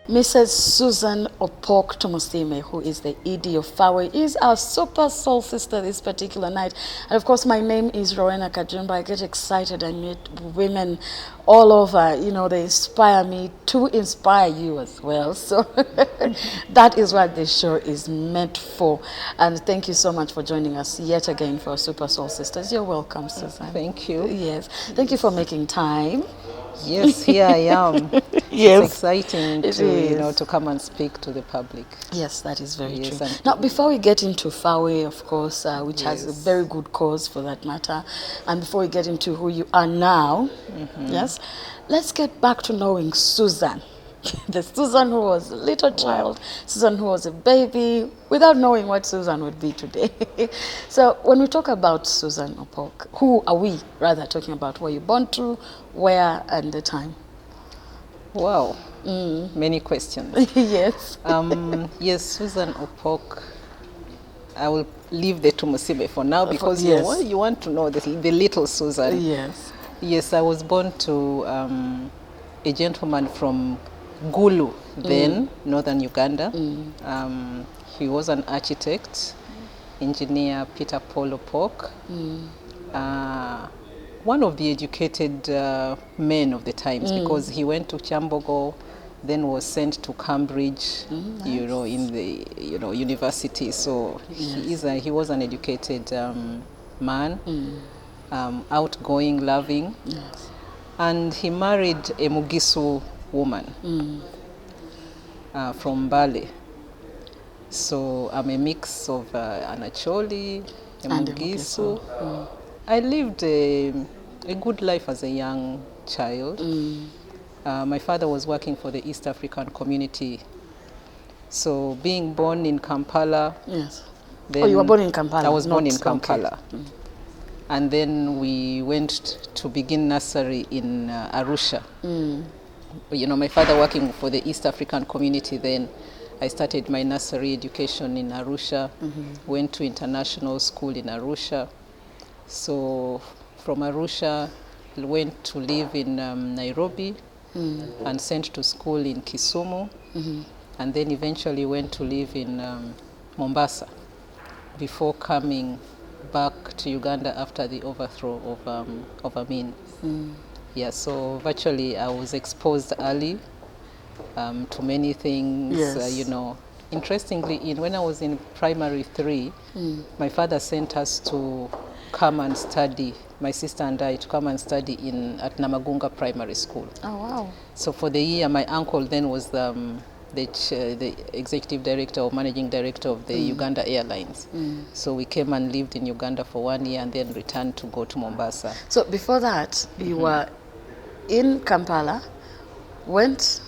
Mrs. Susan Tumusiime, who is the ED of Faweu, is our super soul sister this particular night. And of course, my name is Rowena Kajumba. I get excited. I meet women all over. You know, they inspire me to inspire you as well. So that is what this show is meant for. And thank you so much for joining us yet again for Super Soul Sisters. You're welcome, Susan. Thank you. Yes. Thank you for making time. Yes, here I am. Yes. It's exciting to come and speak to the public. Yes, that is very Yes, true. Now, before we get into Faweu, of course, which has a very good cause for that matter, and before we get into who you are now, yes, let's get back to knowing Susan. The Susan who was a little child, Susan who was a baby, without knowing what Susan would be today. So when we talk about Susan Opok, who are we rather talking about? Were you born to, where, and the time? Wow, many questions. Yes. Yes, Susan Opok. I will leave the Tumusiime for now because yes. you want to know the little Susan. Yes. Yes, I was born to a gentleman from Gulu, then northern Uganda. He was an architect, engineer Peter Paul Opok. One of the educated men of the times, because he went to Chambogo, then was sent to Cambridge, Nice. in the university. So he was an educated man, outgoing, loving, and he married a Mugisu woman from Bali. So I'm a mix of an Acholi, a Mugisu. I lived a good life as a young child. My father was working for the East African community. So being born in Kampala. Yes. Oh, you were born in Kampala? I was born in Kampala. Okay. And then we went to begin nursery in Arusha. My father working for the East African community then. I started my nursery education in Arusha, went to international school in Arusha. So from Arusha, went to live in Nairobi and sent to school in Kisumu, and then eventually went to live in Mombasa before coming back to Uganda after the overthrow of Amin. Yeah, so virtually I was exposed early to many things, yes. Interestingly, when I was in primary 3, my father sent us to come and study, my sister and I, to come and study at Namagunga Primary School. Oh, wow. So for the year, my uncle then was the executive director or managing director of the Uganda Airlines. So we came and lived in Uganda for 1 year and then returned to go to Mombasa. So before that, you were in Kampala, went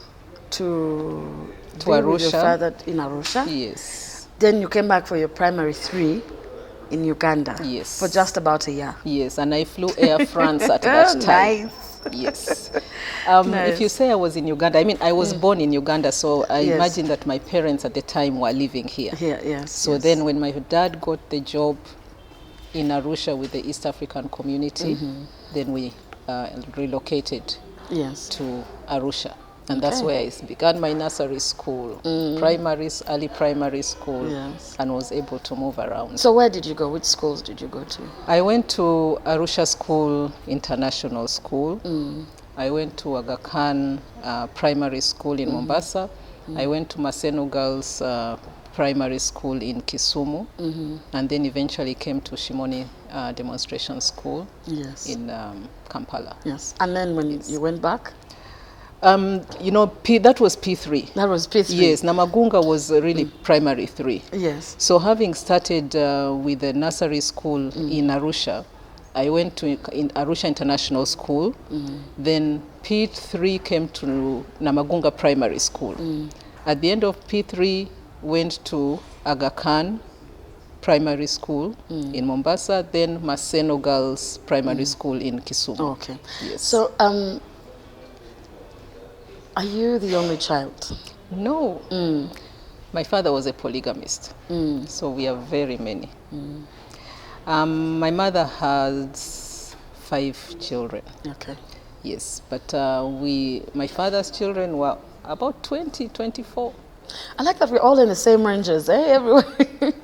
to Arusha. With your father in Arusha. Yes. Then you came back for your primary 3 in Uganda. Yes. For just about a year. Yes, and I flew Air France at that time. Nice. Yes. Nice. If you say I was in Uganda, I mean, I was born in Uganda, so I imagine that my parents at the time were living here. Here, yes. So then when my dad got the job in Arusha with the East African community, then we relocated to Arusha. And that's where I began my nursery school, early primary school, and was able to move around. So where did you go? Which schools did you go to? I went to Arusha School International School. I went to Aga Khan Primary School in Mombasa. I went to Maseno Girls Primary School in Kisumu, and then eventually came to Shimoni Demonstration School in Kampala. Yes. And then when you went back? That was P3. That was P3. Yes, Namagunga was really primary 3. Yes. So having started with the nursery school in Arusha, I went to Arusha International School. Then P3 came to Namagunga Primary School. At the end of P3, went to Aga Khan Primary School in Mombasa, then Maseno Girls Primary School in Kisumu. Okay. Yes. So, are you the only child? No. My father was a polygamist, so we are very many. My mother has 5 children. Okay. Yes, but my father's children were about 20, 24. I like that we're all in the same ranges. Eh?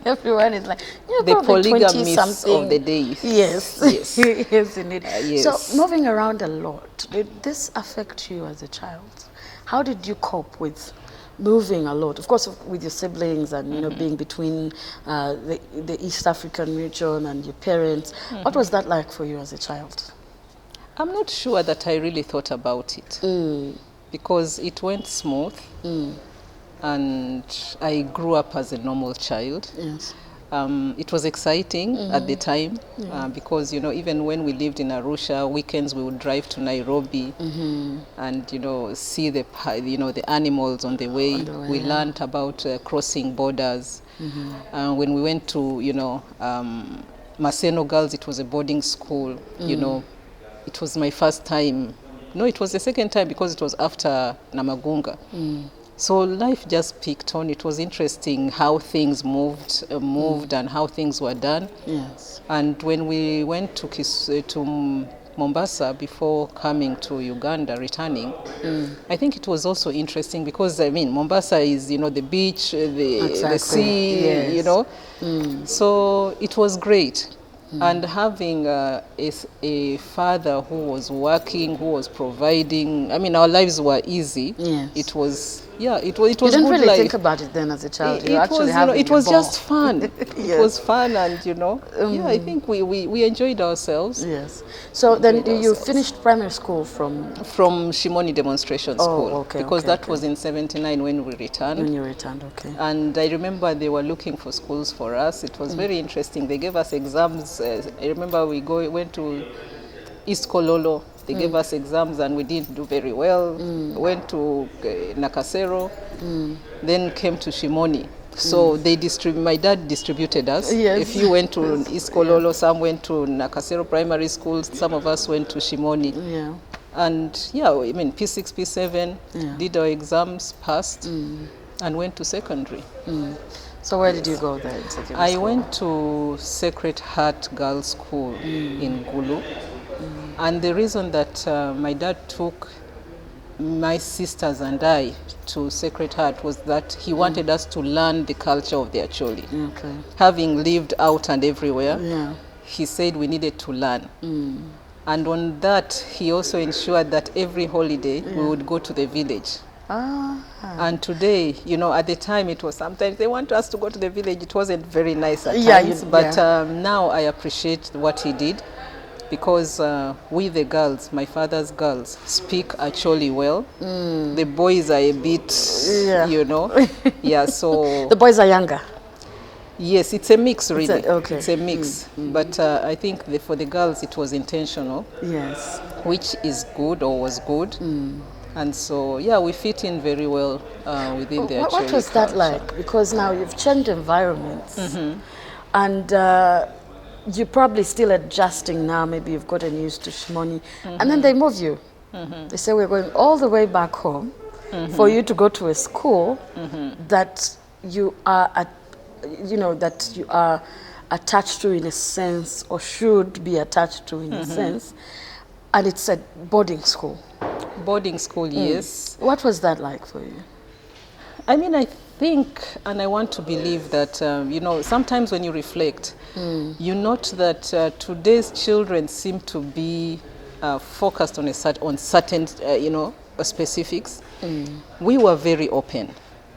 Everyone is like, The probably 20 polygamists something of the day. Yes, Yes. yes, indeed. Yes. So moving around a lot, did this affect you as a child? How did you cope with moving a lot? Of course, with your siblings and being between the East African region and your parents. What was that like for you as a child? I'm not sure that I really thought about it because it went smooth. And I grew up as a normal child. Yes. It was exciting at the time because, even when we lived in Arusha, weekends we would drive to Nairobi and, see the animals on the way. We learned about crossing borders. When we went to, Maseno Girls, it was a boarding school, it was my first time. No, it was the second time because it was after Namagunga. So life just picked on. It was interesting how things moved and how things were done. Yes. And when we went to Mombasa before coming to Uganda, returning, I think it was also interesting because, Mombasa is, the beach, the sea, yes. So it was great. And having a father who was working, who was providing, our lives were easy. Yes. It was it was you didn't good really life. think about it then as a child. It was just fun. Yes. It was fun, and I think we enjoyed ourselves. Yes. So then you finished primary school from Shimoni Demonstration School, because that was in 79 when we returned. When you returned, okay. And I remember they were looking for schools for us. It was very interesting. They gave us exams. I remember went to East Kololo. They gave us exams and we didn't do very well. Went to Nakasero, then came to Shimoni. So my dad distributed us. Yes. If you went to East Kololo, some went to Nakasero Primary School, some of us went to Shimoni. Yeah. And P6, P7, did our exams, passed, and went to secondary. So where did you go there in secondary I school? went to Sacred Heart Girls' School in Gulu. And the reason that my dad took my sisters and I to Sacred Heart was that he wanted us to learn the culture of the Acholi. Okay. Having lived out and everywhere, he said we needed to learn. And on that, he also ensured that every holiday we would go to the village. And today, at the time it was sometimes they want us to go to the village. It wasn't very nice at times, but now I appreciate what he did. Because we the girls, my father's girls, speak Acholi well. The boys are a bit, so... The boys are younger? Yes, it's a mix, really. It's a mix. But I think for the girls it was intentional. Yes. Which is good, or was good. And so, we fit in very well within the Acholi What was that culture. like? Because now you've changed environments. And... you're probably still adjusting now. Maybe you've gotten used to Shimoni. And then they move you. They say, we're going all the way back home for you to go to a school that you are, that you are attached to in a sense, or should be attached to in a sense. And it's a boarding school. Boarding school, yes. What was that like for you? I think, and I want to believe that, sometimes when you reflect, you note that today's children seem to be focused on certain, specifics. We were very open.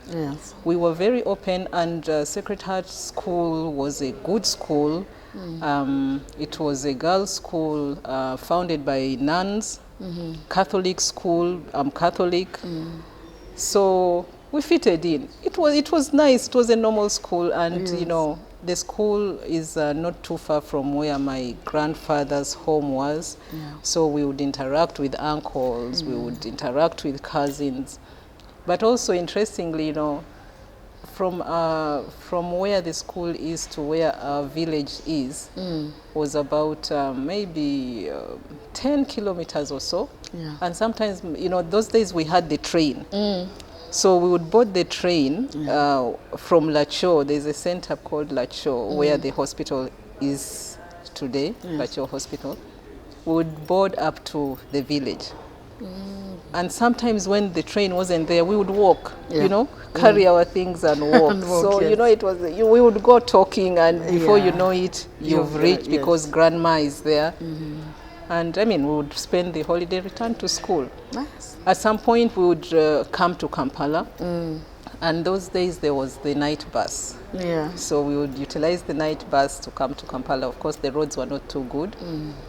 Yes. We were very open, and Sacred Heart School was a good school. It was a girls' school founded by nuns, Catholic school. I'm Catholic. So we fitted in. It was nice. It was a normal school, and the school is not too far from where my grandfather's home was. So we would interact with uncles, we would interact with cousins. But also, interestingly, from where the school is to where our village is, was about maybe 10 kilometers or so. And sometimes, those days we had the train. So we would board the train from Lacho. There's a center called Lacho where the hospital is today, Lacho Hospital. We would board up to the village. And sometimes when the train wasn't there, we would walk, Yeah. you know, carry our things and walk. And walk, So, you yes. know, it was, we would go talking, and before you Yeah. know it, you've You've, reached, yes. because grandma is there. And I mean, we would spend the holiday, return to school. Nice. At some point, we would come to Kampala. And those days, there was the night bus. Yeah. So we would utilize the night bus to come to Kampala. Of course, the roads were not too good,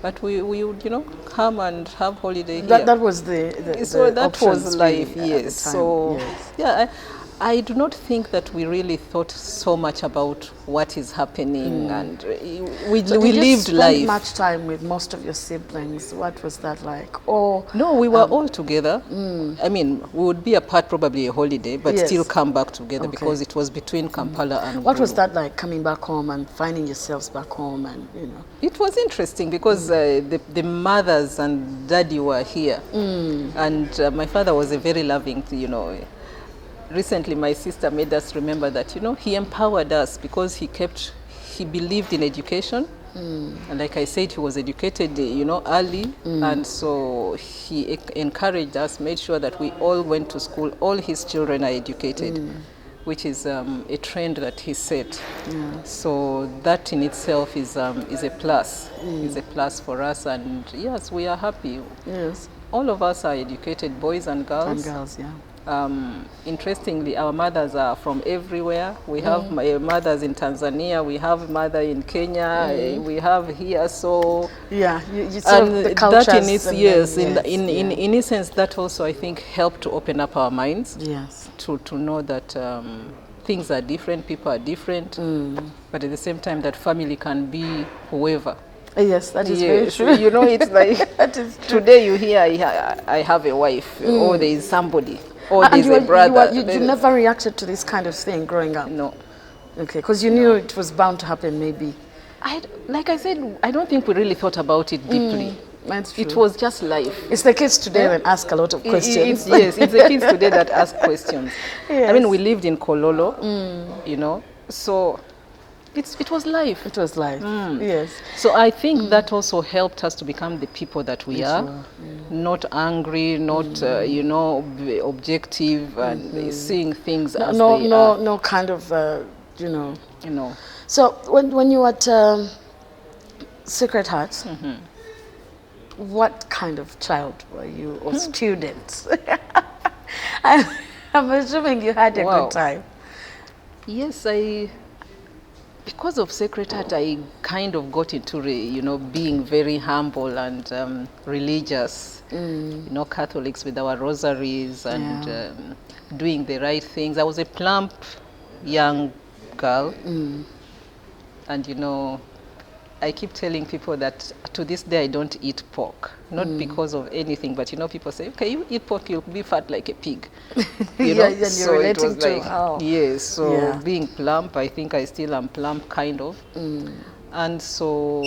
but we would, you know, come and have holiday here. That was the So the that was options life, really at the yes. time, So yes. yeah, I do not think that we really thought so much about what is happening, and we So we did you lived spend life. much time with most of your siblings? What was that like? Or No, we were all together. I mean, we would be apart probably a holiday, but Yes. still come back together, Okay. because it was between Kampala and what was Gulu. that like, coming back home and finding yourselves back home, and you know? It was interesting because the mothers and daddy were here, and my father was a very loving, you know. Recently, my sister made us remember that, you know, he empowered us because he believed in education. And like I said, he was educated, you know, early. And so he encouraged us, made sure that we all went to school. All his children are educated, which is a trend that he set. So that in itself is a plus, is a plus for us. And yes, we are happy. Yes. All of us are educated, boys and girls. And girls, yeah. Interestingly, our mothers are from everywhere. We have my mothers in Tanzania, we have mother in Kenya, we have here, so... Yeah, you sort of the cultures. That in its, and yes, then, in essence, that also, I think, helped to open up our minds. Yes. To know that things are different, people are different, but at the same time, that family can be whoever. Yes, that is very Yes, true. you know, it's like That is true. today you hear I have a wife, or there is somebody, or And there's a brother. you never reacted to this kind of thing growing up? No. Okay, because you knew it was bound to happen, maybe. Like I said, I don't think we really thought about it deeply. That's true. It was just life. It's the kids today that ask a lot of questions. Yes, it's the kids today that ask questions. Yes. I mean, we lived in Kololo, you know, so it was life. It was life. Yes. So I think that also helped us to become the people that we Yes, are. you are. Not angry, not you know, objective, and seeing things as No, they no, are. no kind of, you know. You know. So when you were at Sacred Heart, what kind of child were you, or student? I'm assuming you had a Wow. good time. Yes, because of Sacred Heart, I kind of got into, you know, being very humble and religious. You know, Catholics with our rosaries and doing the right things. I was a plump young girl, and you know, I keep telling people that to this day I don't eat pork. Not because of anything, but you know, people say, okay, you eat pork, you'll be fat like a pig. You know? Yeah, and you're So it relating was to like, how. yes, so Yeah. being plump, I think I still am plump, kind of. And so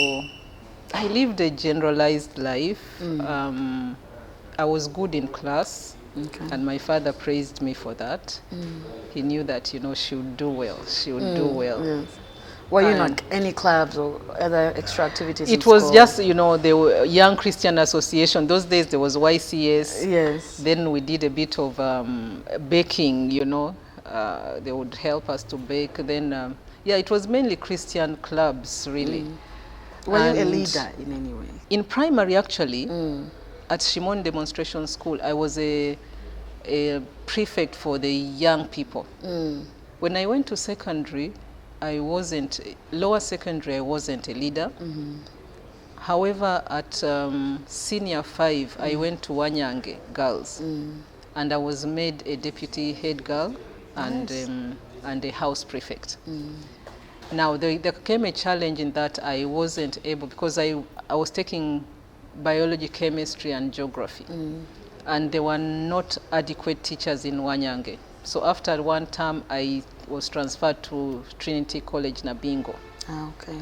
I lived a generalized life. I was good in class, and my father praised me for that. He knew that, you know, she would do well. She would do well. Yes. Were you in And like any clubs or other extra activities? in it was school? just, you know, the Young Christian Association. Those days there was YCS. Yes. Then we did a bit of baking, you know. They would help us to bake. Then, yeah, it was mainly Christian clubs, really. Were you a And leader in any way? in primary, actually, at Shimon Demonstration School, I was a prefect for the young people. When I went to secondary, lower secondary, I wasn't a leader. However, at senior 5, I went to Wanyange Girls, and I was made a deputy head girl and a house prefect. Now, there came a challenge in that I wasn't able, because I was taking biology, chemistry, and geography, and there were not adequate teachers in Wanyange. So after one term, I was transferred to Trinity College Nabingo. Ah, okay.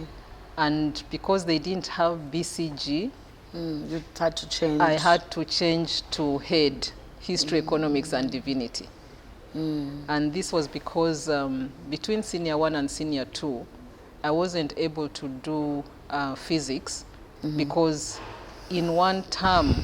And because they didn't have BCG, You had to change. I had to change to head history, economics, and divinity. And this was because between senior 1 and senior 2, I wasn't able to do physics because in one term,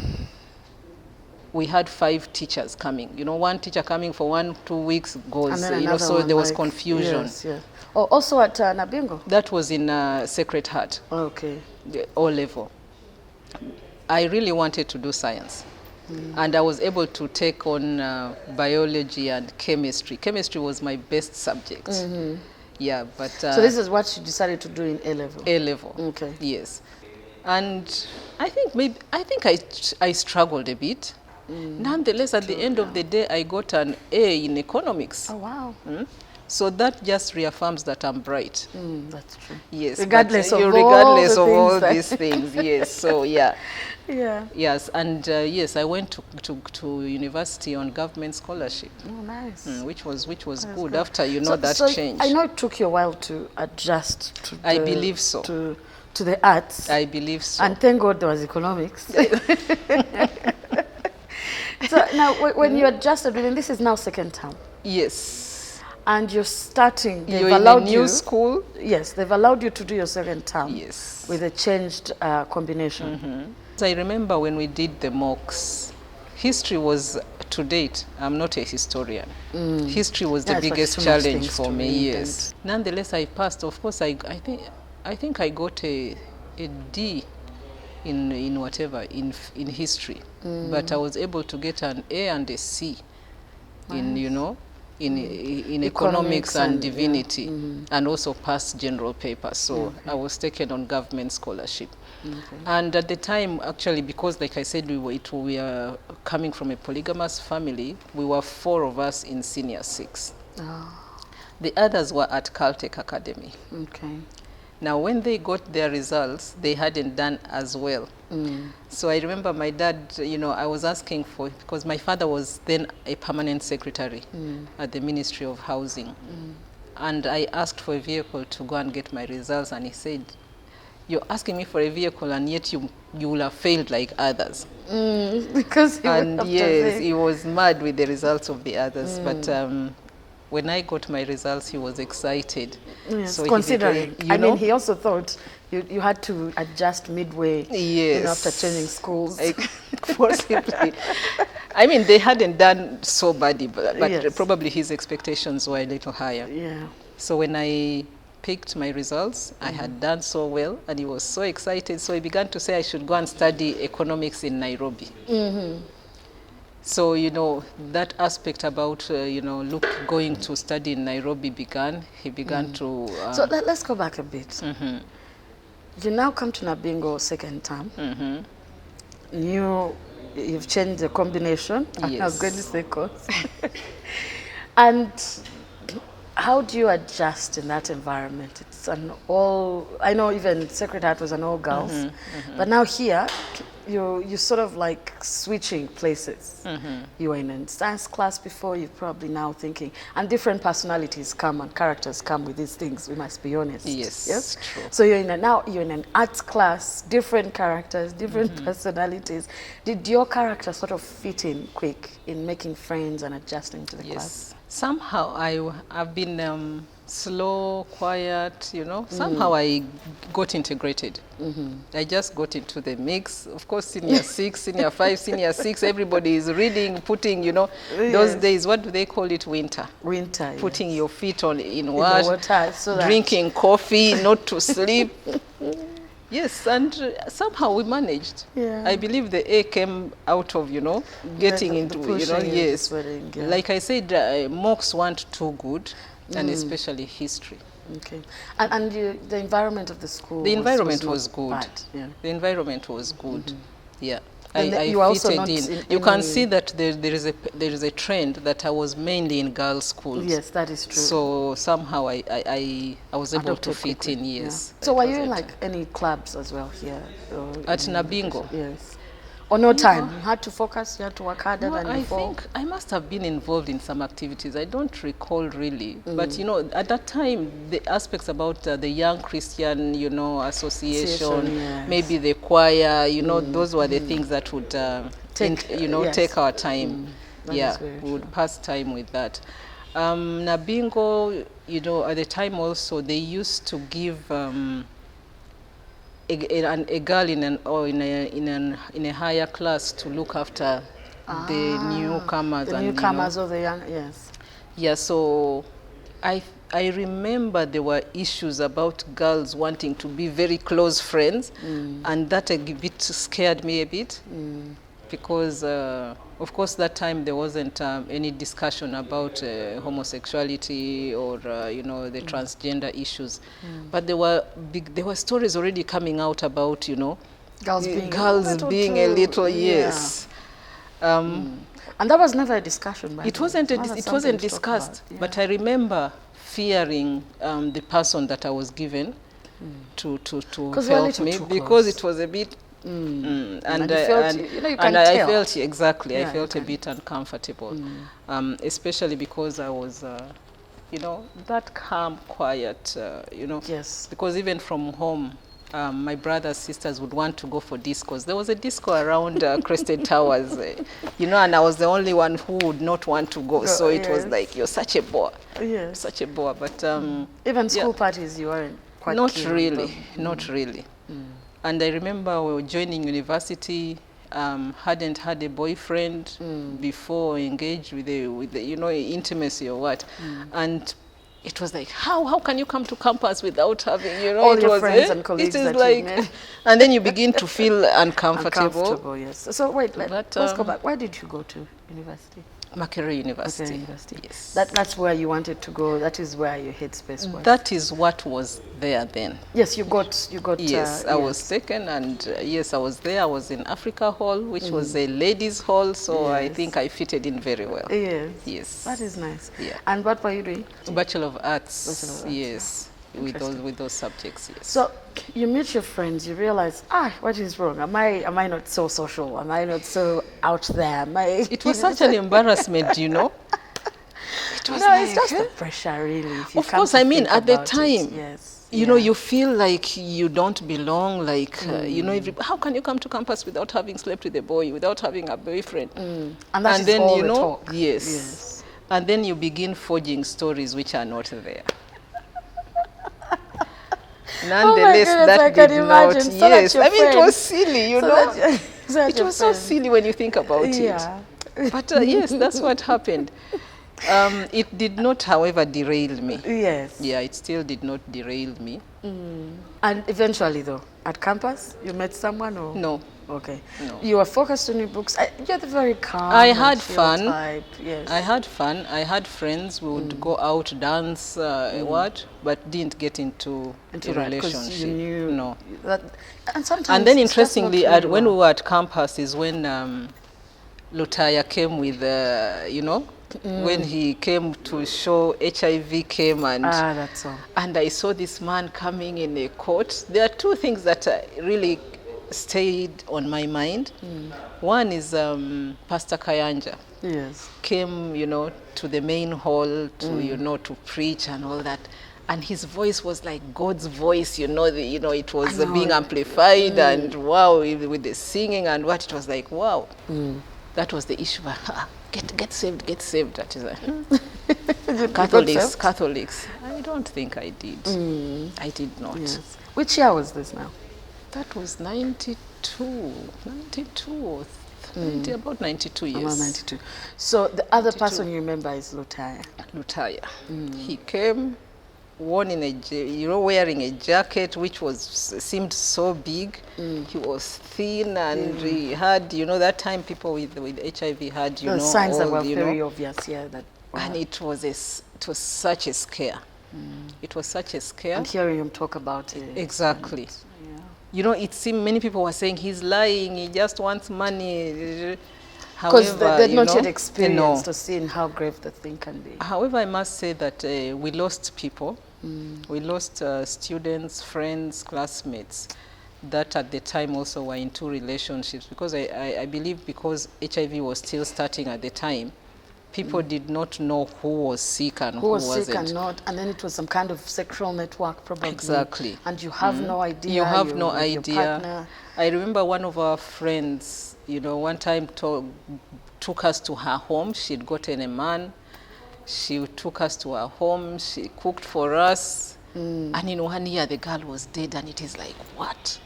we had 5 teachers coming. You know, one teacher coming for 1-2 weeks goes, And then you know, so another there one, was like, confusion. Yes, yes. Oh, also at Nabingo? That was in Sacred Heart, Okay. the O level. I really wanted to do science. And I was able to take on biology and chemistry. Chemistry was my best subject. Yeah, but... so this is what you decided to do in A level? A level. Okay. Yes. And I think I struggled a bit. Nonetheless, at the end of the day, I got an A in economics. Oh, wow. So that just reaffirms that I'm bright. That's true. Yes. Regardless of regardless all of all the these things. Yes. So yeah. Yeah. Yes, and yes, I went to university on government scholarship. Oh, nice. Which was good. After that so change. I know it took you a while to adjust to I believe so. To the arts. I believe so. And thank God there was economics. So now, when you adjusted, and this is now second term. Yes. And you're starting. They've You're in allowed a new you, school. Yes, they've allowed you to do your second term. Yes. With a changed combination. So I remember when we did the mocks, history was, to date, I'm not a historian. History was the biggest challenge for me, yes. Nonetheless, I passed. Of course, I think I got a D in whatever, in history. But I was able to get an A and a C in, in economics and divinity, and also pass general papers. So I was taken on government scholarship. And at the time, actually, because like I said, we were coming from a polygamous family, we were 4 of us in senior 6. The others were at Caltech Academy. Okay. Now, when they got their results, they hadn't done as well. So I remember my dad, I was asking for, because my father was then a permanent secretary at the Ministry of Housing. And I asked for a vehicle to go and get my results, and he said, "You're asking me for a vehicle, and yet you will have failed like others." Because he was mad with the results of the others. But when I got my results, he was excited. Yes, so considering, he also thought you had to adjust midway. Yes. After changing schools. Possibly. They hadn't done so badly, but Yes. probably his expectations were a little higher. Yeah. So when I picked my results, I had done so well, and he was so excited. So he began to say I should go and study economics in Nairobi. So, that aspect about, going to study in Nairobi began. He began to... So let's go back a bit. You now come to Nabingo second term. You've changed the combination. Yes. I was going to say course. And how do you adjust in that environment? It's an all... I know even Sacred Heart was an all girls. But now here, you sort of like switching places. You were in a science class before, you're probably now thinking, and different personalities come and characters come with these things, we must be honest. Yes, true. So you're in an arts class, different characters, different personalities. Did your character sort of fit in quick in making friends and adjusting to the class? Somehow I've been slow, quiet, Somehow I got integrated. I just got into the mix. Of course, senior 6, senior 5, senior 6, everybody is reading, putting, those days, what do they call it? Winter. Winter, putting your feet in water, so drinking coffee, not to sleep. Yes, and somehow we managed. Yeah. I believe the A came out of, getting into, yes. Like I said, mocks weren't too good, and especially history. Okay. And the environment of the school was good. Bad. Yeah. The environment was good. Yeah. And I you also fitted not in. You can see that there is a trend that I was mainly in girls' schools. Yes, that is true. So somehow I was able to fit in, yes. Yeah. So were you in like any clubs as well here? At Nabingo? Yes. Or no time? You had to focus, you had to work harder than before? I think I must have been involved in some activities. I don't recall really. But, at that time, the aspects about the Young Christian, Association, yes. maybe the choir, those were the things that would, take our time. We would pass time with that. Nabingo, at the time also, they used to give... a girl in a higher class to look after the newcomers. The and, newcomers or the young, yes. Yeah, so I remember there were issues about girls wanting to be very close friends, and that a bit scared me a bit, because of course that time there wasn't any discussion about homosexuality or the transgender issues, but there were stories already coming out about Girls being a little yes. And that was never a discussion, by it wasn't discussed, yeah. But I remember fearing the person that I was given to help me, because it was a bit and you felt, I felt exactly, yeah, I felt a bit uncomfortable, especially because I was that calm, quiet, yes, because even from home, my brothers, sisters would want to go for discos. There was a disco around Crested Towers, and I was the only one who would not want to go. So it was like, you're such a bore. Yes. Such a bore. But even school parties, you weren't quite not keen really, on not really. And I remember we were joining university. Hadn't had a boyfriend before, engaged with the intimacy or what, and it was like, how can you come to campus without having, all your friends and colleagues? It is like, and then you begin to feel uncomfortable. Yes. So wait, let's go back. Where did you go to university? Makerere University. Makerere University. Yes. That's where you wanted to go. That is where your headspace was. That is what was there then. Yes, you got. Yes, I was taken, and yes, I was there. I was in Africa Hall, which was a ladies' hall, so I think I fitted in very well. Yes. Yes. That is nice. Yeah. And what were you doing? Bachelor of Arts. Bachelor of Arts. Yes. With those subjects, yes. So you meet your friends, you realize, what is wrong? Am I not so social? Am I not so out there? It was such an embarrassment, It was it's just the pressure, really. If you of course, I mean, at the time, yes, you feel like you don't belong, like, how can you come to campus without having slept with a boy, without having a boyfriend? And then, all the talk. Yes. And then you begin forging stories which are not there. Nonetheless, that did not. Yes, I mean, it was silly, It was so silly when you think about it. But yes, that's what happened. It did not, however, derail me. Yes. Yeah, it still did not derail me. And eventually, though, at campus, you met someone, or no? Okay. No. You were focused on your books. You're the very calm. I had fun. Type. Yes. I had fun. I had friends. We would go out, dance, but didn't get into a relationship. You knew no. That, and sometimes. And then, interestingly, when we were at campus, is when Lutaya came with, when he came to show, HIV came, and that's all. And I saw this man coming in a coat. There are two things that really stayed on my mind. One is Pastor Kayanja. Yes. Came, to the main hall to, to preach and all that. And his voice was like God's voice, it was being amplified, and wow, with the singing and what, it was like, wow. That was the issue. Get saved, get saved. That is Catholics. I don't think I did. I did not. Yes. Which year was this now? That was 92 or 90, about 92 years. About 92. So the other person you remember is Lutaya. Lutaya. He came, wearing a jacket which seemed so big. He was thin, and he had, that time people with HIV had, signs that were very obvious. Yeah, that. Wow. And it was such a scare. It was such a scare. And hearing him talk about it. Exactly. It seemed many people were saying he's lying. He just wants money. Because they'd not yet experienced or seen how grave the thing can be. However, I must say that we lost people. We lost students, friends, classmates that at the time also were into relationships. Because I believe because HIV was still starting at the time, people did not know who was sick and who wasn't. Who was sick and not, and then it was some kind of sexual network probably. Exactly. And you have no idea. You have no idea. I remember one of our friends, one time took us to her home. She'd gotten a man. She took us to her home. She cooked for us. And in 1 year, the girl was dead. And it is like, what?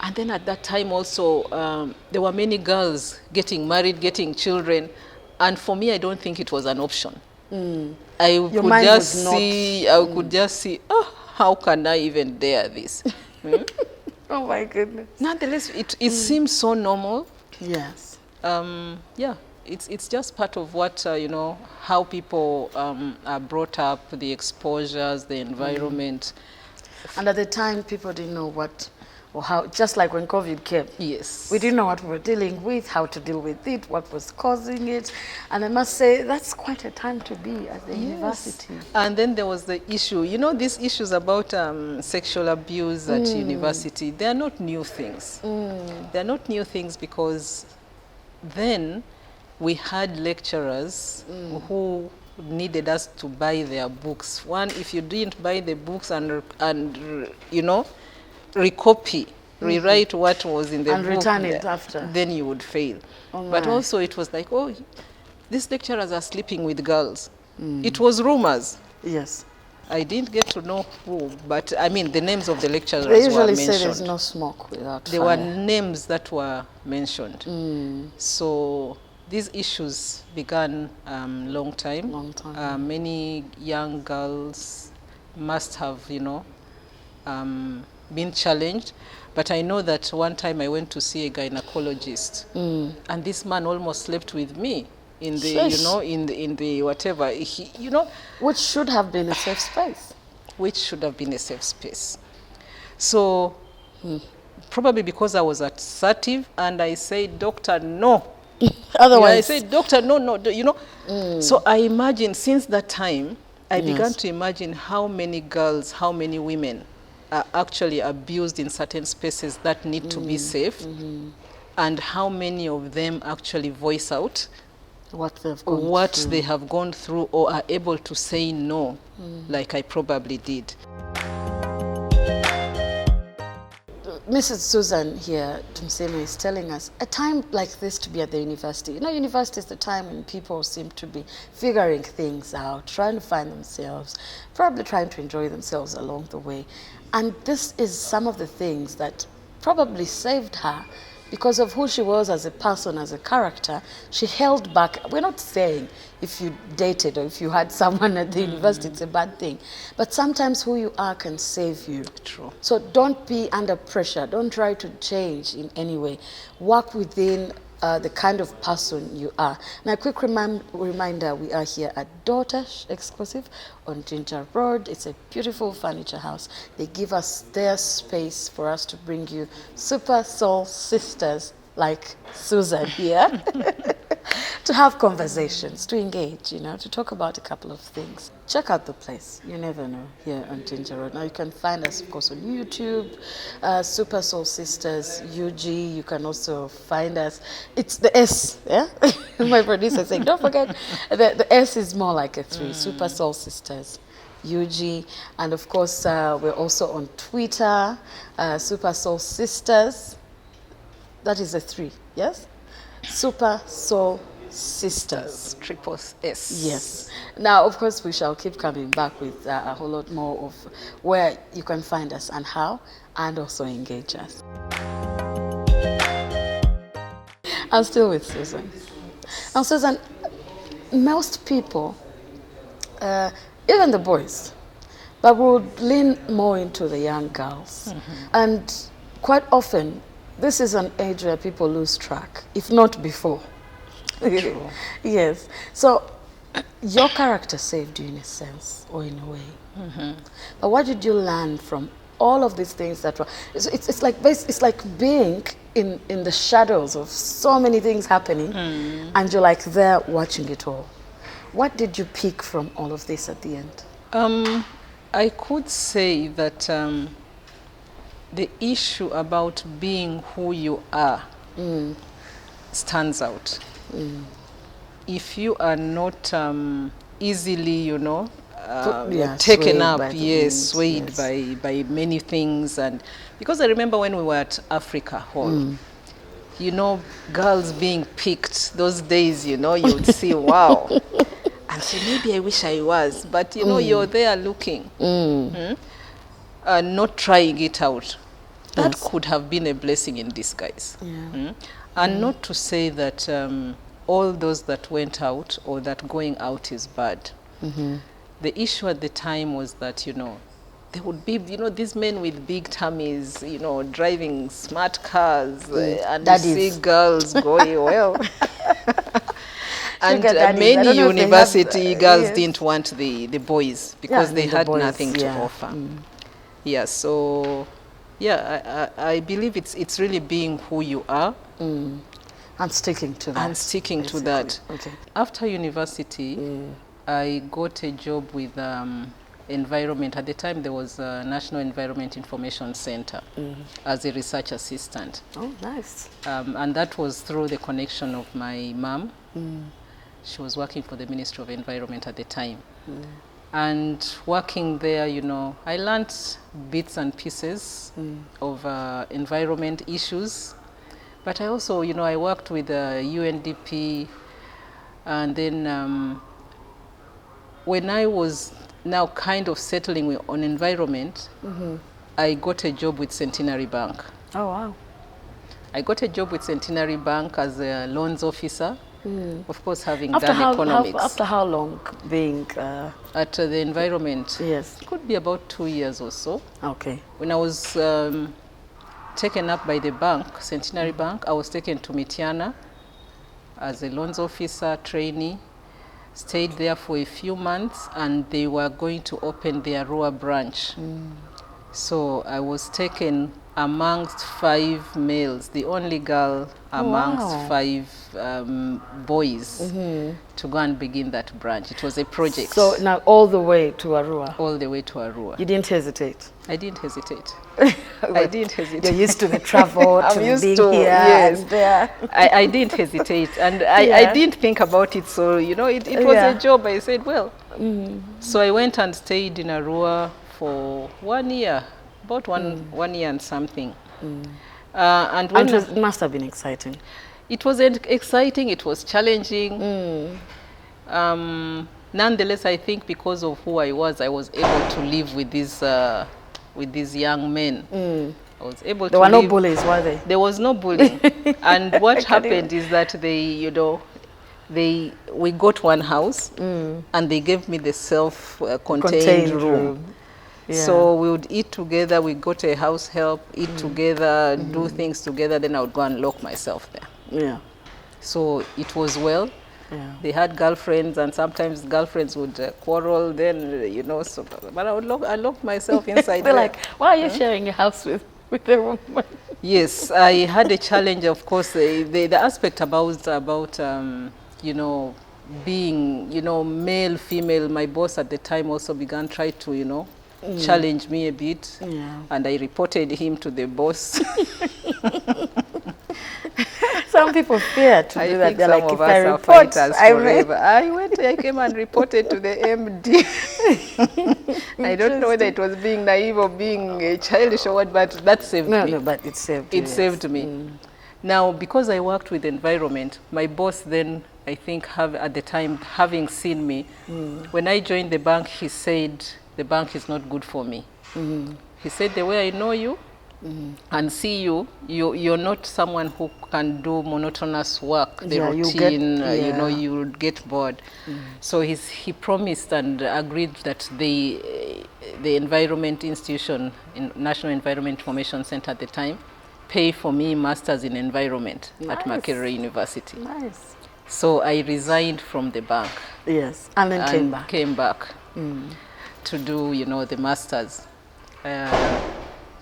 And then at that time also, there were many girls getting married, getting children. And for me, I don't think it was an option. I Your could mind just was not- see, I could just see, oh, how can I even dare this? Oh my goodness. Nonetheless, it seems so normal. Yes. Yeah, it's just part of what, you know, how people are brought up, the exposures, the environment. And at the time, people didn't know what or how, just like when COVID came. Yes. We didn't know what we were dealing with, how to deal with it, what was causing it. And I must say, that's quite a time to be at the university. And then there was the issue, you know, these issues about sexual abuse at university, they are not new things. They are not new things because then we had lecturers who needed us to buy their books. One, if you didn't buy the books and you know, recopy, rewrite what was in the And book, return it after. then you would fail. Oh But my. also it was like, oh, these lecturers are sleeping with girls. It was rumors. Yes. I didn't get to know who, but I mean the names of the lecturers They were usually say mentioned. there's no smoke without There fire. were names that were mentioned. So these issues began long time. Long time. Many young girls must have, you know, been challenged. But I know that one time I went to see a gynecologist, and this man almost slept with me in the, Sheesh. you know, in the whatever, he, you know, Which should have been a safe space. which should have been a safe space. So probably because I was assertive and I said, doctor, no. Otherwise, I said, doctor, no, no, you know. So I imagine since that time, I began to imagine how many girls, how many women are actually abused in certain spaces that need to be safe, and how many of them actually voice out what they've gone what through. they have gone through or are able to say no, like I probably did. Mrs. Susan here, Tumusiime, is telling us a time like this to be at the university. You know, university is the time when people seem to be figuring things out, trying to find themselves, probably trying to enjoy themselves along the way. And this is some of the things that probably saved her because of who she was as a person, as a character. She held back. We're not saying if you dated or if you had someone at the university, it's a bad thing. But sometimes who you are can save you. True. So don't be under pressure. Don't try to change in any way. Work within the kind of person you are. Now, a quick reminder, we are here at Daughter Exclusive on Ginger Road. It's a beautiful furniture house. They give us their space for us to bring you super soul sisters like Susan here to have conversations, to engage, you know, to talk about a couple of things. Check out the place. You never know, here on Ginger Road. Now, you can find us, of course, on YouTube, Super Soul Sisters, UG. You can also find us. It's the S, yeah? My producer saying, don't forget, the S is more like a 3, Super Soul Sisters. UG, and of course we're also on Twitter, Super Soul Sisters. That is a 3, yes? Super Soul Sisters. Triple S. Yes. Now, of course, we shall keep coming back with a whole lot more of where you can find us and how, and also engage us. I'm still with Susan. Now, Susan, most people, even the boys, but would lean more into the young girls. And quite often, this is an age where people lose track, if not before. True. Yes. So your character saved you in a sense, or in a way. But what did you learn from all of these things that were? It's like being in the shadows of so many things happening, and you're like there watching it all. What did you pick from all of this at the end? I could say that the issue about being who you are stands out. If you are not easily, you know, taken up, swayed by many things, and because I remember when we were at Africa Hall, you know, girls being picked those days, you know, you would see, wow. And so maybe I wish I was, but you know, you're there looking, not trying it out. That Yes. could have been a blessing in disguise. Yeah. And not to say that all those that went out or that going out is bad. The issue at the time was that, there would be, these men with big tummies, driving smart cars, and you see Daddies. girls going, well. And Sugar daddies. I many don't know if they university have, girls yes. didn't want the boys Yeah, because I they mean, the had boys, nothing to yeah. offer. Yeah, so, yeah, I believe it's really being who you are. And sticking to that. And sticking to that. Okay. After university, I got a job with environment. At the time, there was a National Environment Information Center as a research assistant. Oh, nice. And that was through the connection of my mom. She was working for the Ministry of Environment at the time. And working there, I learned bits and pieces of environment issues. But I also, I worked with UNDP, and then when I was now kind of settling on environment, I got a job with Centenary Bank. Oh, wow. I got a job with Centenary Bank as a loans officer, of course having After done economics. after how long being... At the environment, Yes. it could be about 2 years or so. Okay. When I was taken up by the bank, Centenary Bank, I was taken to Mitiana as a loans officer, trainee, stayed there for a few months, and they were going to open their Arua branch. So I was taken amongst 5 males, the only girl amongst Wow. 5 boys to go and begin that branch. It was a project. So now all the way to Arua. All the way to Arua. You didn't hesitate. I didn't hesitate. I didn't hesitate. You're used to the travel, I'm to used being to, here yes. and there. I didn't hesitate, and I Yeah. didn't think about it. So it was Yeah. a job. I said, well. So I went and stayed in Arua for 1 year, about one year and something. And when And it must have been exciting. it was exciting, it was challenging. Nonetheless, I think because of who I was able to live with these young men. I was able to There were no live. bullies, were they? There was no bullying. And what happened is that we got one house, and they gave me the self-contained room. Yeah. So we would eat together, we got a house help, eat together, do things together, then I would go and lock myself there. Yeah. So it was well. Yeah. They had girlfriends, and sometimes girlfriends would quarrel, then, so, but I locked myself inside They're there. like, why are you sharing a house with a woman? Yes, I had a challenge, of course. The aspect about being, male, female, my boss at the time also began try to, challenge me a bit. Yeah. And I reported him to the boss. Some people fear to I do that. think They're some like, of if us I are report, fighters I may... forever. I came and reported to the MD. I don't know whether it was being naive or being childish or what, but that saved me. No, but it saved you. It saved me. Now, because I worked with environment, my boss then, I think, at the time, having seen me, when I joined the bank, he said, the bank is not good for me. He said, the way I know you and see you're not someone who can do monotonous work, the routine, you would get bored. So he promised and agreed that the environment institution, National Environment Information Center at the time, pay for me masters in environment at Makerere University. Nice. So I resigned from the bank. Yes, and then came back to do, the masters.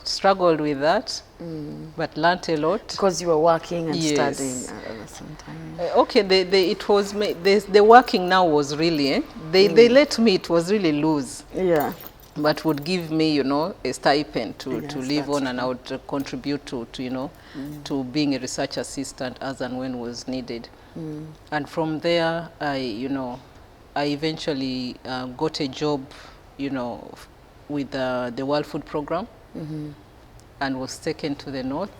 Struggled with that, but learnt a lot. Because you were working and Yes. studying at the same time. Okay, the working now was really, they let me, it was really loose. Yeah. But would give me, a stipend to Yes, live on, that's and I would contribute to to being a research assistant as and when was needed. And from there, I eventually got a job, with the World Food Program, and was taken to the north.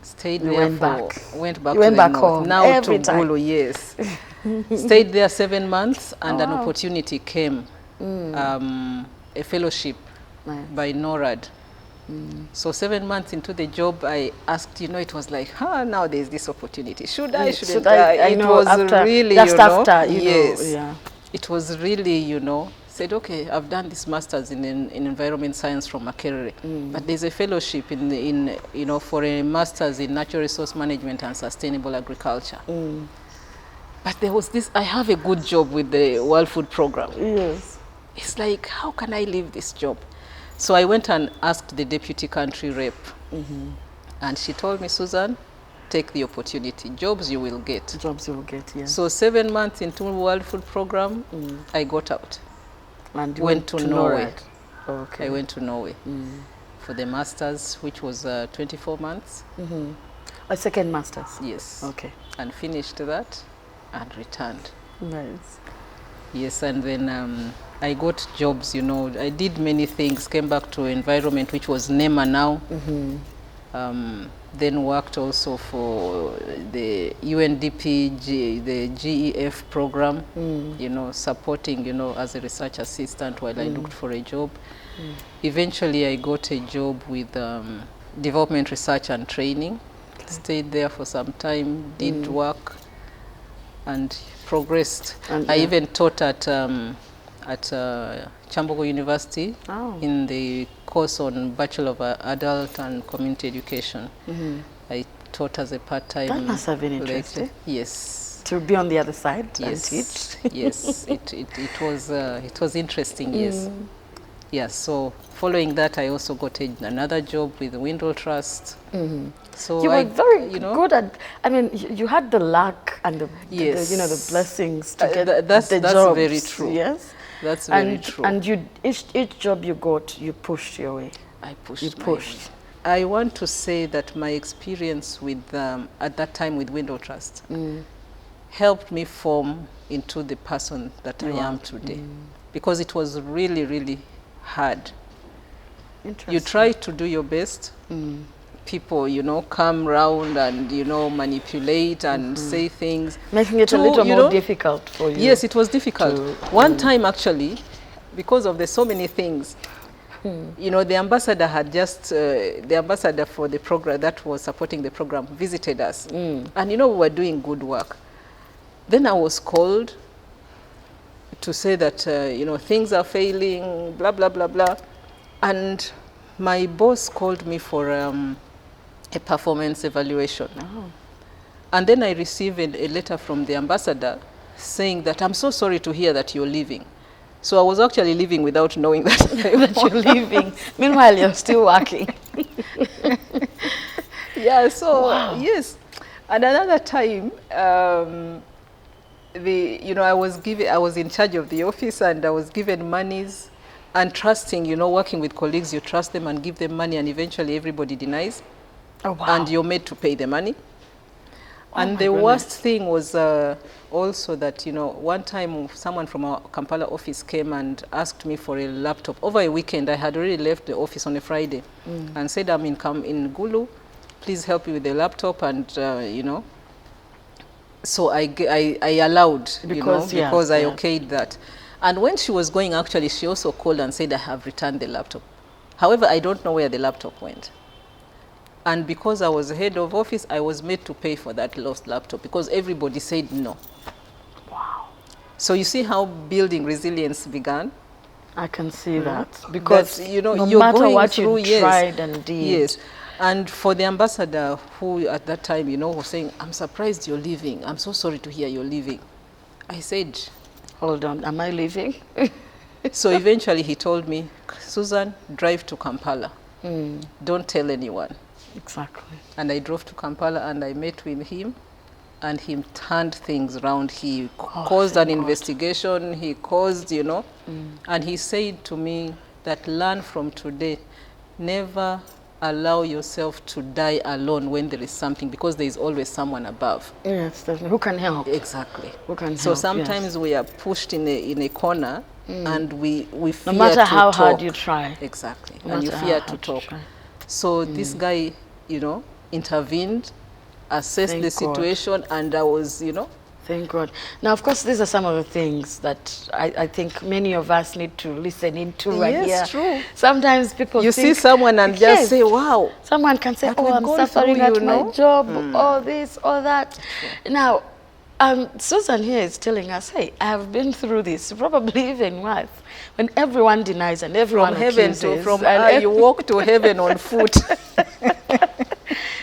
Stayed there went back to the north. home Now every to time. Gulu, yes. Stayed there 7 months, and an wow. opportunity came, a fellowship Nice. by NORAD So 7 months into the job, I asked, it was like, now there's this opportunity. Should I, shouldn't I? I It know, was after, really, just after, yes. yeah. It was really, said, okay, I've done this master's in environment science from Makerere, but there's a fellowship for a master's in natural resource management and sustainable agriculture. But there was this, I have a good job with the World Food Program. Yes. It's like, how can I leave this job? So I went and asked the deputy country rep, and she told me, Susan, take the opportunity. Jobs you will get. Jobs you will get, yes. So 7 months into the World Food Program, I got out. And you went to Norway. Okay. I went to Norway for the master's, which was 24 months. A second master's? Yes. Okay. And finished that and returned. Nice. Yes, and then I got jobs, I did many things, came back to environment, which was NEMA now. Then worked also for the UNDP, the GEF program, supporting, as a research assistant while I looked for a job. Eventually, I got a job with development research and training. Okay. Stayed there for some time, did work, and progressed. And, I even taught at Chambogo University in the course on Bachelor of Adult and Community Education. I taught as a part-time. That must have been interesting. Yes. To be on the other side and teach. Yes, it was interesting. Yes. Yeah. So following that, I also got another job with the Windle Trust. So you were very good at. I mean, you had the luck and the the blessings to get that's jobs. Very true. Yes. That's very true. And each job you got, you pushed your way. I pushed. You pushed. I want to say that my experience with at that time with Windle Trust helped me form into the person that I am today, because it was really, really hard. Interesting. You try to do your best. People, come round and, manipulate and say things. Making it a little more difficult for you. Yes, it was difficult. One time, actually, because of the so many things, the ambassador had just, the ambassador for the program that was supporting the program visited us. And, we were doing good work. Then I was called to say that, things are failing, blah, blah, blah, blah. And my boss called me for a performance evaluation. And then I received a letter from the ambassador saying that, I'm so sorry to hear that you're leaving. So I was actually leaving without knowing that you're leaving. Meanwhile, you're still working. Yeah, so yes. And another time, I was in charge of the office, and I was given monies, and trusting, working with colleagues, you trust them and give them money, and eventually everybody denies. Oh, wow. And you're made to pay the money. And the worst thing was also that, one time someone from our Kampala office came and asked me for a laptop. Over a weekend, I had already left the office on a Friday and said, I'm in Gulu, please help me with the laptop. And, so I allowed, because I okayed that. And when she was going, actually, she also called and said, I have returned the laptop. However, I don't know where the laptop went. And because I was head of office, I was made to pay for that lost laptop because everybody said no. Wow. So you see how building resilience began? I can see that. Because no you're matter going what through, you tried and did. Yes. And for the ambassador who at that time, was saying, I'm surprised you're leaving. I'm so sorry to hear you're leaving. I said, hold on, am I leaving? So eventually he told me, Susan, drive to Kampala. Don't tell anyone. Exactly. And I drove to Kampala and I met with him, and he turned things around. He caused an investigation. He caused, and he said to me that learn from today, never allow yourself to die alone when there is something, because there is always someone above. Yes, definitely. Who can help? Exactly. Who can help? So sometimes we are pushed in a corner, and we fear no matter to how talk. hard you try. Exactly. No and you matter fear how to hard talk. you try. So this guy, intervened, assessed Thank the God. situation, and I was, Thank God. Now, of course, these are some of the things that I think many of us need to listen into and hear. Yes, true. Sometimes people You think, see someone and yes, just say, wow. someone can say, But oh, we've I'm gone suffering through, at my job, all this, all that. True. Now, Susan here is telling us, hey, I have been through this, probably even worse, when everyone denies and everyone From heaven accuses. you walk to heaven on foot.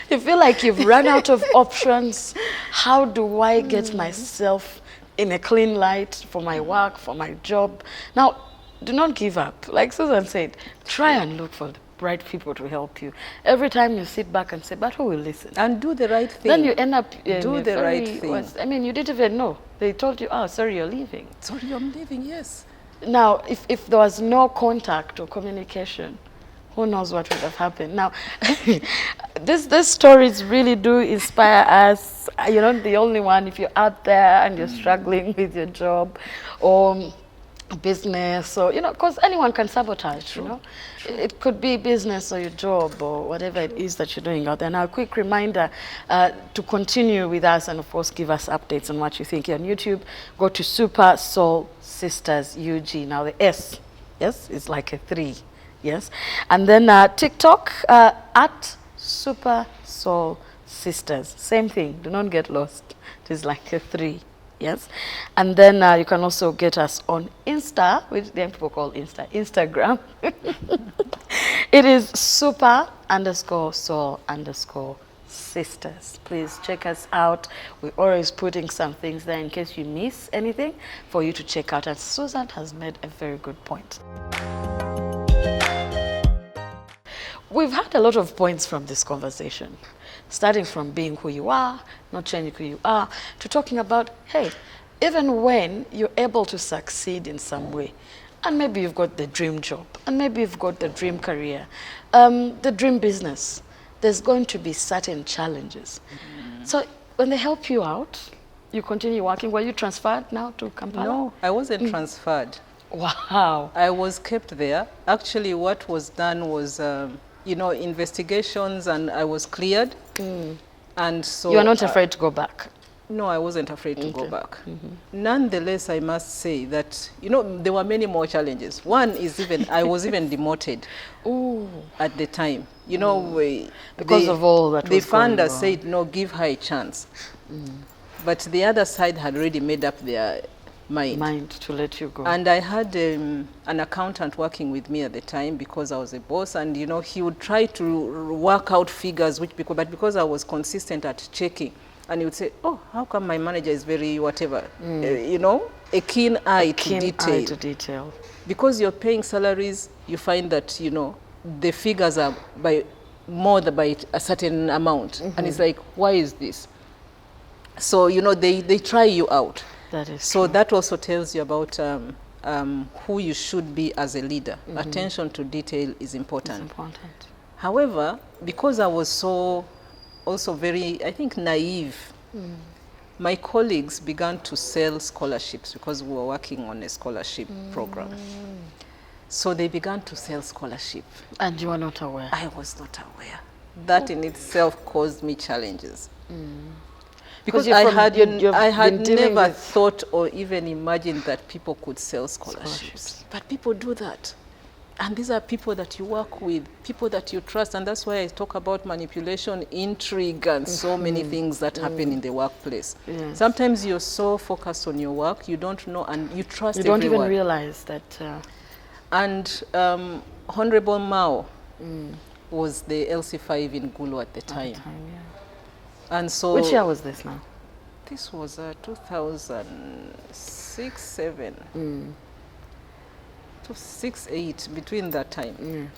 You feel like you've run out of options. How do I get myself in a clean light for my work, for my job? Now, do not give up. Like Susan said, try and look for the right people to help you. Every time you sit back and say, but who will listen? And do the right thing. Then you end up in do a the very right thing. I mean, you didn't even know. They told you, oh, sorry, you're leaving. Sorry, I'm leaving, yes. Now, if there was no contact or communication, who knows what would have happened. Now, these stories really do inspire us. You're not the only one. If you're out there and you're struggling with your job or business, or, because anyone can sabotage, True. It could be business or your job or whatever it is that you're doing out there. Now, a quick reminder to continue with us and, of course, give us updates on what you think. Here on YouTube, go to 3Oul 3Isters, UG. Now, the S, yes, is like a 3. Yes, and then TikTok at 3Oul 3Isters. Same thing. Do not get lost. It is like a 3. Yes, and then you can also get us on Insta, which the people call Instagram. It is super_soul_sisters. Please check us out. We're always putting some things there in case you miss anything for you to check out. And Susan has made a very good point. We've had a lot of points from this conversation, starting from being who you are, not changing who you are, to talking about, hey, even when you're able to succeed in some way, and maybe you've got the dream job, and maybe you've got the dream career, the dream business, there's going to be certain challenges. So when they help you out, you continue working. Were you transferred now to Kampala? No, I wasn't transferred. Wow. I was kept there. Actually, what was done was, investigations, and I was cleared. And so you are not afraid to go back? No, I wasn't afraid to go back. Nonetheless, I must say that, there were many more challenges. One is I was even demoted at the time. Because of all that the was going funder on. said, no, give her a chance. But the other side had already made up their mind to let you go. And I had an accountant working with me at the time because I was a boss, and he would try to work out figures but because I was consistent at checking, and he would say, oh, how come my manager is very whatever, a keen eye to detail. Because you're paying salaries, you find that the figures are by a certain amount, and it's like, why is this? So they try you out. That is so true. That also tells you about who you should be as a leader. Attention to detail is important. It's important. However, because I was also very, I think, naive, my colleagues began to sell scholarships because we were working on a scholarship program. So they began to sell scholarship. And you were not aware? I was not aware. That in itself caused me challenges. Because I had never thought or even imagined that people could sell scholarships. But people do that. And these are people that you work with, people that you trust. And that's why I talk about manipulation, intrigue, and so many things that happen in the workplace. Yes. Sometimes you're so focused on your work, you don't know, and you trust everyone. You don't even realize that. And Honorable Mao was the LC5 in Gulu at the time. And so, which year was this now? This was 2006, 7, 6, 8, between that time.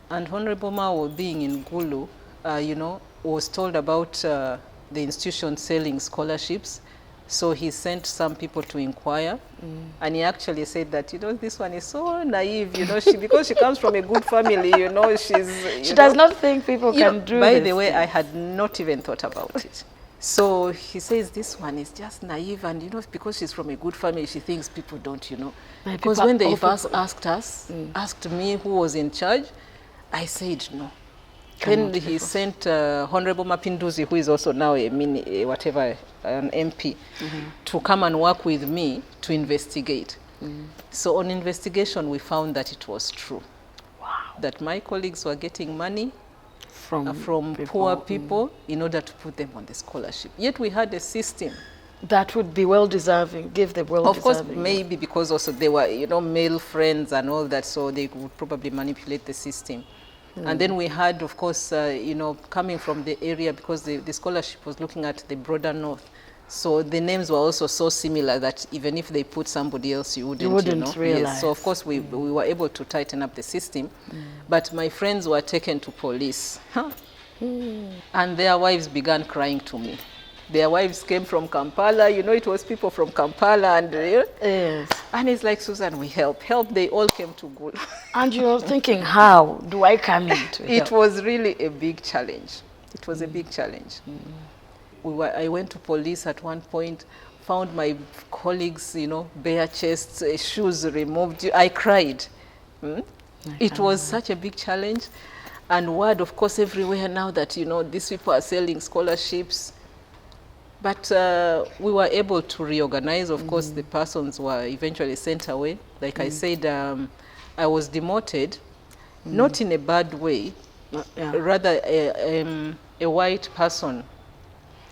And Honorable Mao, being in Gulu, was told about the institution selling scholarships. So he sent some people to inquire, and he actually said that, this one is so naive, because she comes from a good family, she does not think people can do By this the way, thing. I had not even thought about it. So he says this one is just naive, and because she's from a good family, she thinks people don't, Because when they first asked me who was in charge, I said no. Then he sent Honorable Mapinduzi, who is also now a an MP, to come and work with me to investigate. So on investigation, we found that it was true. Wow. That my colleagues were getting money from people. poor people in order to put them on the scholarship. Yet we had a system that would be well-deserving, give them well-deserving. Of course, maybe because also they were, male friends and all that, so they would probably manipulate the system. And then we had, of course, coming from the area, because the scholarship was looking at the broader north. So the names were also so similar that even if they put somebody else, you wouldn't realize. Yes. So of course we were able to tighten up the system. But my friends were taken to police. And their wives began crying to me. Their wives came from Kampala, it was people from Kampala, and yes. And it's like, Susan, we help. They all came to Gulu. And you're thinking, how do I come in to help? It was really a big challenge. It was a big challenge. I went to police at one point, found my colleagues, bare chests, shoes removed. I cried. It was such a big challenge. And word, of course, everywhere now that, these people are selling scholarships. But we were able to reorganize. Of course, the persons were eventually sent away. Like I said, I was demoted, not in a bad way. Rather, a white person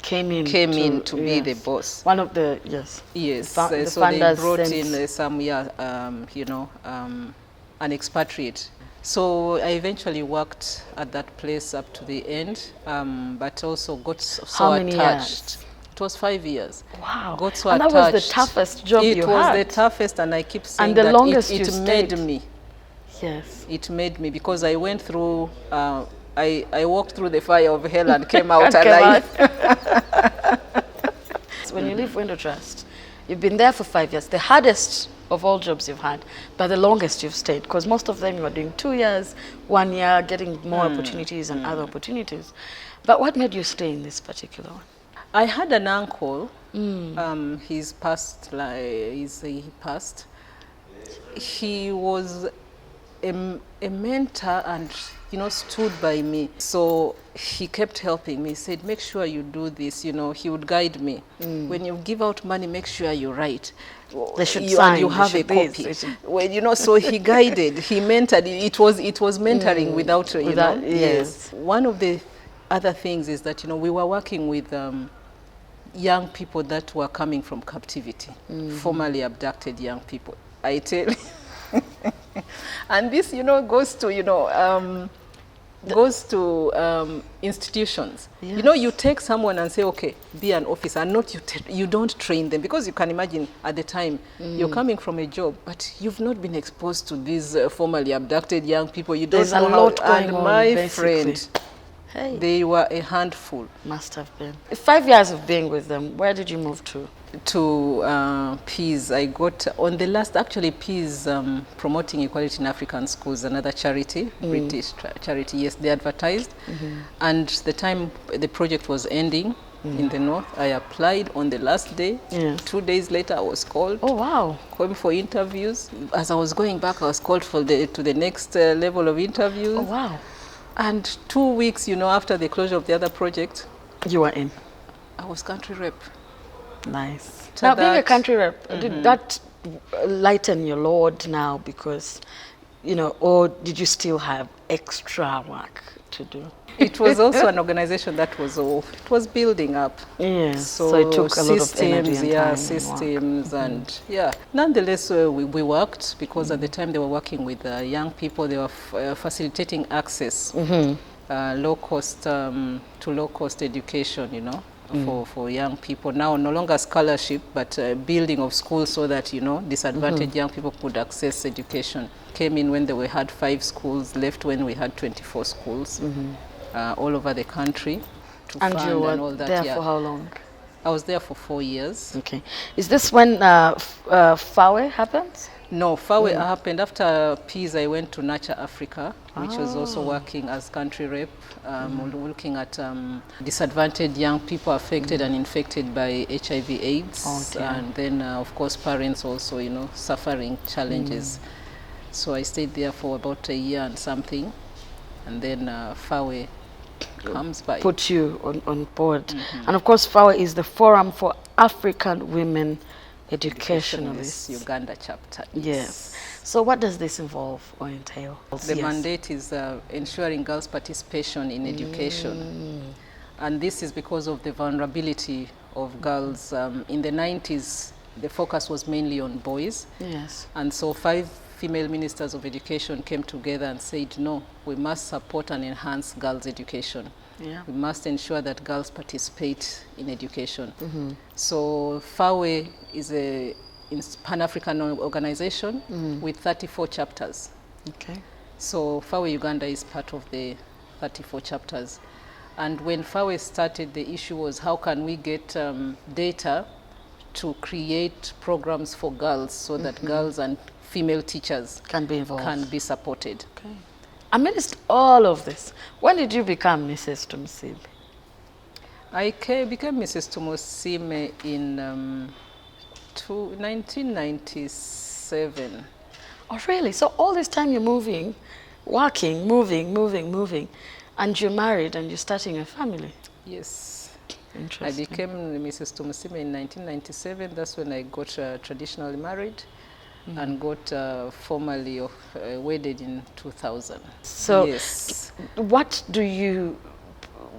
came in to be the boss. One of the, yes. Yes, so they brought in some, an expatriate. So I eventually worked at that place up to the end, but also got so attached. Years? It was 5 years. Wow. Got so and attached. That was the toughest job you had. It was the toughest, and I keep saying and the that longest it made me. Yes. It made me, because I went through, I walked through the fire of hell and came out alive. When you leave Window Trust, you've been there for 5 years. The hardest of all jobs you've had, but the longest you've stayed, because most of them you were doing 2 years, 1 year, getting more opportunities and other opportunities. But what made you stay in this particular one? I had an uncle. He's passed. He passed. He was a mentor and stood by me. So he kept helping me. He said, make sure you do this. He would guide me. When you give out money, make sure you write. They should sign. You have a copy. Well, so he guided, he mentored. It was mentoring without. Yes. One of the other things is that we were working with young people that were coming from captivity, formerly abducted young people. I tell you. And this, goes to institutions. Yes. You take someone and say, okay, be an officer, and not you don't train them, because you can imagine at the time you're coming from a job, but you've not been exposed to these formerly abducted young people. You don't know how. And my friend, hey, they were a handful. Must have been. 5 years of being with them, where did you move to? To Peace. I got on the last, actually Peace, Promoting Equality in African Schools, another charity, British charity. Yes, they advertised. And the time the project was ending in the north, I applied on the last day. 2 days later, I was called. Oh, wow. Called for interviews. As I was going back, I was called to the next level of interviews. Oh, wow. And 2 weeks, after the closure of the other project, you were in. I was country rep. Nice. Now, being a country rep, did that lighten your load now? Because, or did you still have extra work to do? It was also an organization that was building up. Yes. So it took a lot of energy and time. Systems and Nonetheless, we worked, because at the time they were working with young people. They were facilitating access, low cost to low cost education, for young people. Now, no longer scholarship, but building of schools so that, disadvantaged young people could access education. Came in when they had 5 schools, left when we had 24 schools, all over the country. And you were there for how long? I was there for 4 years. Okay. Is this when Faweu happened? No, Faweu happened after Peace. I went to Nurture Africa, which was also working as country rep, looking at disadvantaged young people affected and infected by HIV/AIDS, and then of course parents also, suffering challenges. So I stayed there for about a year and something, and then Faweu comes by. put you on board. And of course, FAWE is the Forum for African Women Educationalists. Uganda chapter. Yes. So what does this involve or entail? The mandate is ensuring girls' participation in education. And this is because of the vulnerability of girls. In the 90s, the focus was mainly on boys. Yes. And so 5 female ministers of education came together and said, no, we must support and enhance girls' education. Yeah. We must ensure that girls participate in education. So FAWE is a Pan-African organization with 34 chapters. Okay. So FAWE Uganda is part of the 34 chapters. And when FAWE started, the issue was how can we get data to create programs for girls so that girls and female teachers Can be involved. can be supported. Okay. Amidst all of this, when did you become Mrs. Tumusiime? I became Mrs. Tumusiime in 1997. Oh, really? So all this time you're moving, working, moving, and you're married and you're starting a family? Yes. I Interesting. became Mrs. Tumusiime in 1997. That's when I got traditionally married and got formally wedded in 2000. So yes. what do you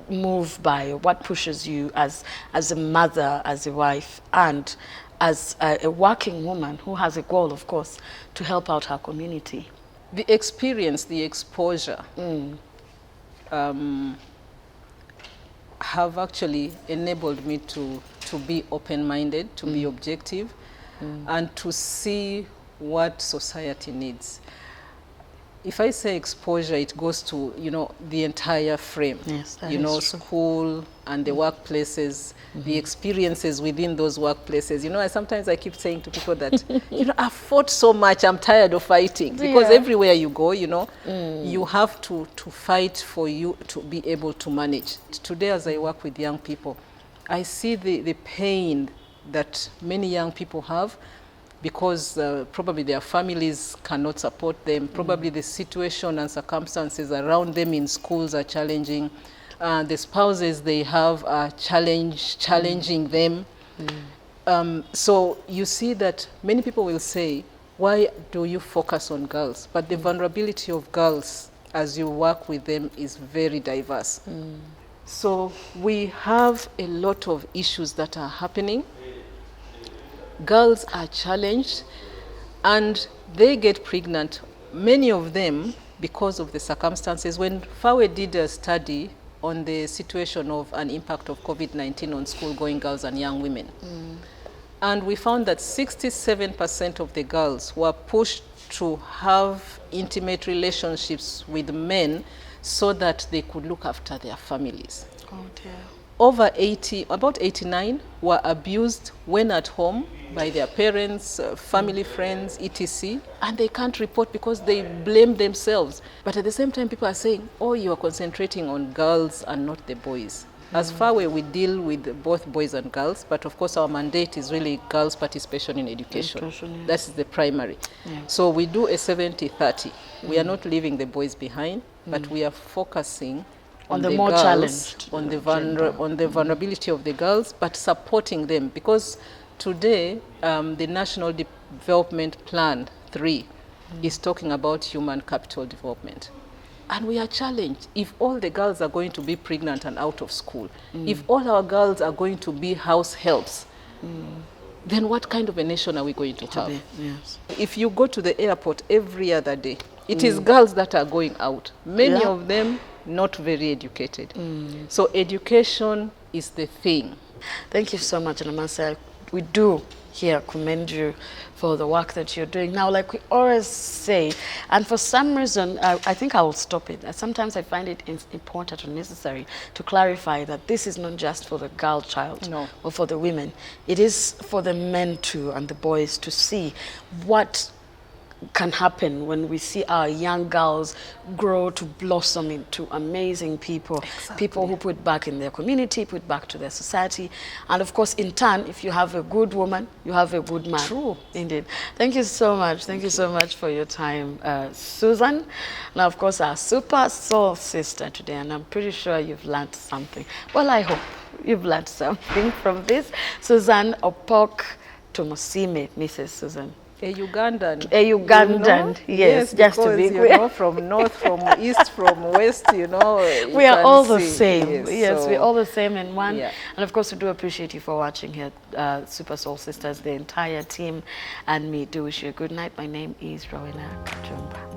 move by? What pushes you as a mother, as a wife, and as a working woman who has a goal, of course, to help out her community? The experience, the exposure have actually enabled me to be open-minded, to be objective, and to see what society needs. If I say exposure, it goes to, the entire frame. Yes, that is true. School and the workplaces, the experiences within those workplaces. Sometimes I keep saying to people that, I've fought so much, I'm tired of fighting. Because everywhere you go, you have to fight for you to be able to manage. Today, as I work with young people, I see the pain that many young people have because probably their families cannot support them. Probably the situation and circumstances around them in schools are challenging. The spouses they have are challenging them. So you see that many people will say, why do you focus on girls? But the vulnerability of girls as you work with them is very diverse. So we have a lot of issues that are happening. Girls are challenged and they get pregnant, many of them because of the circumstances. When FAWE did a study on the situation of an impact of COVID-19 on school-going girls and young women, and we found that 67% of the girls were pushed to have intimate relationships with men so that they could look after their families. Oh dear. Over 80, about 89 were abused when at home by their parents, family, friends, etc. And they can't report because they blame themselves. But at the same time, people are saying, oh, you are concentrating on girls and not the boys. As FAWE, we deal with both boys and girls, but of course our mandate is really girls' participation in education. Yes. That's the primary. Yeah. So we do a 70-30. We are not leaving the boys behind, but we are focusing on the more girls, challenged on the vulnerability of the girls, but supporting them. Because today, the National Development Plan 3 is talking about human capital development. And we are challenged. If all the girls are going to be pregnant and out of school, if all our girls are going to be house helps, then what kind of a nation are we going to have? Yes. If you go to the airport every other day, it is girls that are going out. Many of them not very educated. So education is the thing. Thank you so much, Namasa. We do here commend you for the work that you're doing. Now, like we always say, and for some reason, I think I will stop it. Sometimes I find it important or necessary to clarify that this is not just for the girl child or for the women. It is for the men too and the boys to see what can happen when we see our young girls grow to blossom into amazing people. Exactly. People who put back in their community, put back to their society. And of course, in turn, if you have a good woman, you have a good man. True. Indeed. Thank you so much. Thank you so much for your time, Susan. Now, of course, our super soul sister today, and I'm pretty sure you've learned something. Well, I hope you've learned something from this. Susan Opok Tumusiime, Mrs. Susan. A Ugandan. A Ugandan, yes, just to be clear. You know, from north, from east, from west, you know. We are all the same. Yes, so, we're all the same in one. Yeah. And of course, we do appreciate you for watching here, Super Soul Sisters, the entire team, and me. Do wish you a good night. My name is Rowena Kachumba.